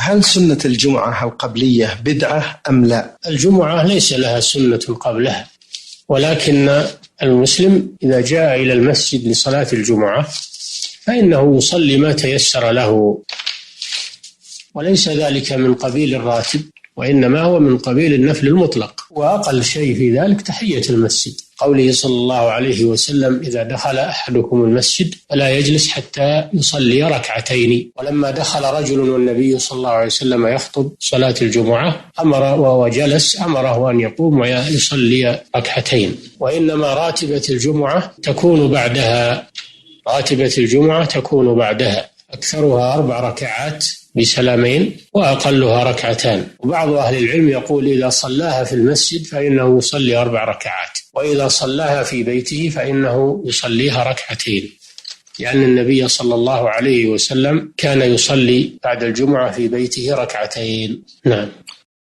هل سنة الجمعة القبلية بدعة أم لا؟ الجمعة ليس لها سنة قبلها، ولكن المسلم إذا جاء إلى المسجد لصلاة الجمعة فإنه يصلي ما تيسر له، وليس ذلك من قبيل الراتب، وإنما هو من قبيل النفل المطلق، وأقل شيء في ذلك تحية المسجد، قوله صلى الله عليه وسلم: إذا دخل أحدكم المسجد فلا يجلس حتى يصلي ركعتين. ولما دخل رجل والنبي صلى الله عليه وسلم يخطب صلاة الجمعة وجلس أمره أن يقوم ويصلي ركعتين. وإنما راتبة الجمعة تكون بعدها، أكثرها 4 ركعات بسلامين وأقلها ركعتان. وبعض أهل العلم يقول إذا صلاها في المسجد فإنه يصلي 4 ركعات، وإذا صلاها في بيته فإنه يصليها ركعتين، لأن النبي صلى الله عليه وسلم كان يصلي بعد الجمعة في بيته ركعتين. نعم.